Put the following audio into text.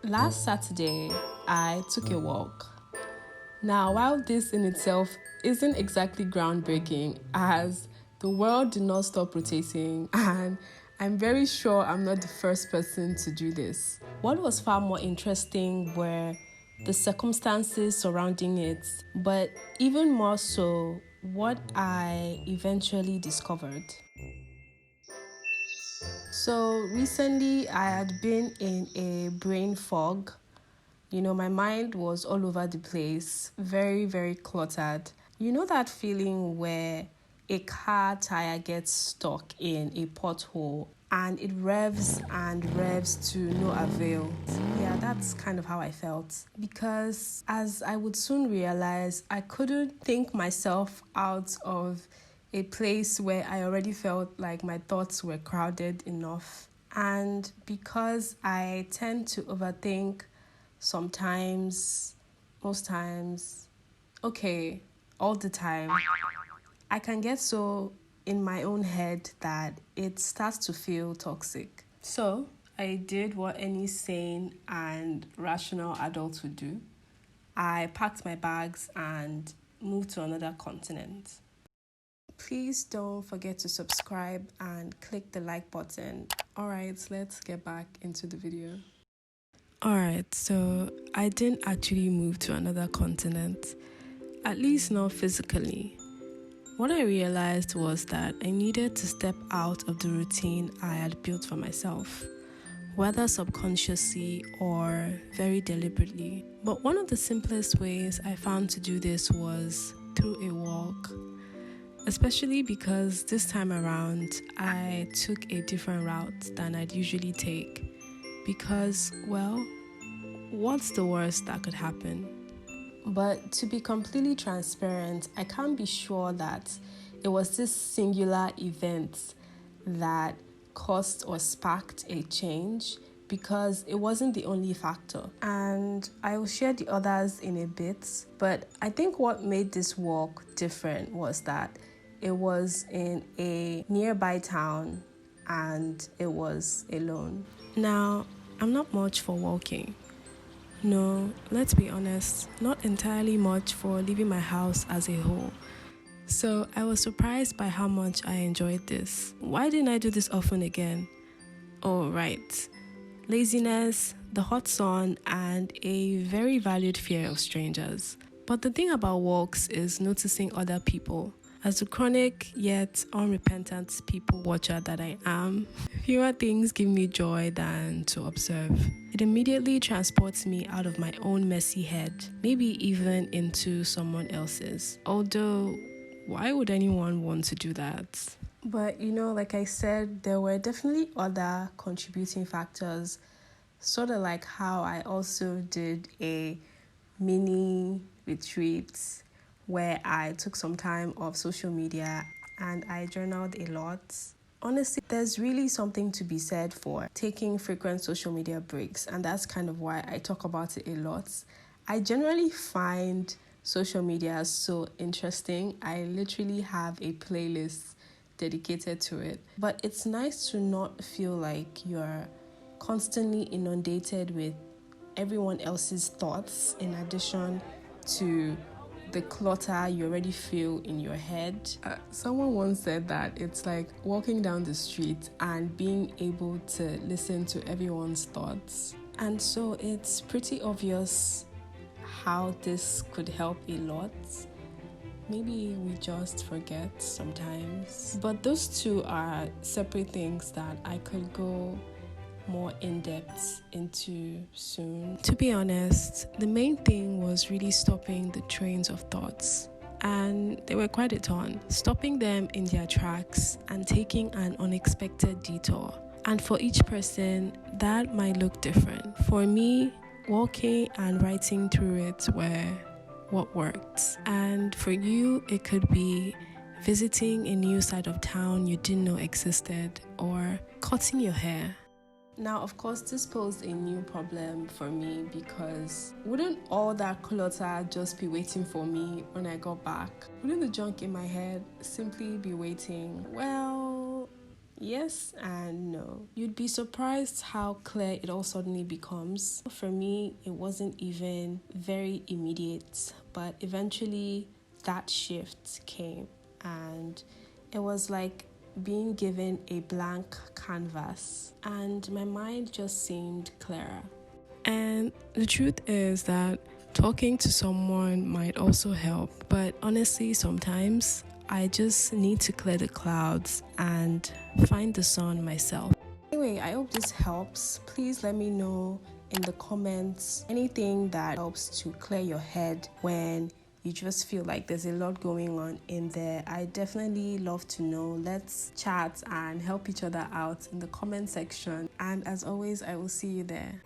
Last Saturday, I took a walk. Now, while this in itself isn't exactly groundbreaking, as the world did not stop rotating, and I'm very sure I'm not the first person to do this. What was far more interesting were the circumstances surrounding it, but even more so, what I eventually discovered. So recently, I had been in a brain fog. My mind was all over the place, very, very cluttered. You know that feeling where a car tire gets stuck in a pothole and it revs and revs to no avail? Yeah, that's kind of how I felt. Because as I would soon realize, I couldn't think myself out of a place where I already felt like my thoughts were crowded enough. And because I tend to overthink sometimes, most times, okay, all the time, I can get so in my own head that it starts to feel toxic. So I did what any sane and rational adult would do. I packed my bags and moved to another continent. Please don't forget to subscribe and click the like button. Alright, let's get back into the video. Alright, so I didn't actually move to another continent, at least not physically. What I realized was that I needed to step out of the routine I had built for myself, whether subconsciously or very deliberately. But one of the simplest ways I found to do this was through a walk. Especially because this time around, I took a different route than I'd usually take. Because, well, what's the worst that could happen? But to be completely transparent, I can't be sure that it was this singular event that caused or sparked a change, because it wasn't the only factor. And I will share the others in a bit. But I think what made this walk different was that it was in a nearby town and it was alone. Now, I'm not much for walking. No, let's be honest, not entirely much for leaving my house as a whole. So I was surprised by how much I enjoyed this. Why didn't I do this often again? Oh, right. Laziness, the hot sun, and a very valued fear of strangers. But the thing about walks is noticing other people. As a chronic yet unrepentant people watcher that I am, fewer things give me joy than to observe. It immediately transports me out of my own messy head, maybe even into someone else's. Although, why would anyone want to do that? But like I said, there were definitely other contributing factors, sort of like how I also did a mini retreat where I took some time off social media and I journaled a lot. Honestly, there's really something to be said for taking frequent social media breaks, and that's kind of why I talk about it a lot. I generally find social media so interesting. I literally have a playlist dedicated to it. But it's nice to not feel like you're constantly inundated with everyone else's thoughts in addition to the clutter you already feel in your head. Someone once said that it's like walking down the street and being able to listen to everyone's thoughts. And so it's pretty obvious how this could help a lot. Maybe we just forget sometimes. But those two are separate things that I could go more in-depth into soon. To be honest, the main thing was really stopping the trains of thoughts. And they were quite a ton. Stopping them in their tracks and taking an unexpected detour. And for each person, that might look different. For me, walking and writing through it were what worked. And for you, it could be visiting a new side of town you didn't know existed, or cutting your hair. Now, of course, this posed a new problem for me, because wouldn't all that clutter just be waiting for me when I got back? Wouldn't the junk in my head simply be waiting? Well, Yes and no. You'd be surprised how clear it all suddenly becomes. For me, it wasn't even very immediate, but eventually that shift came, and it was like being given a blank canvas, and my mind just seemed clearer. And the truth is that talking to someone might also help, but honestly, sometimes I just need to clear the clouds and find the sun myself. Anyway, I hope this helps. Please let me know in the comments anything that helps to clear your head when you just feel like there's a lot going on in there. I definitely love to know. Let's chat and help each other out in the comment section. And as always, I will see you there.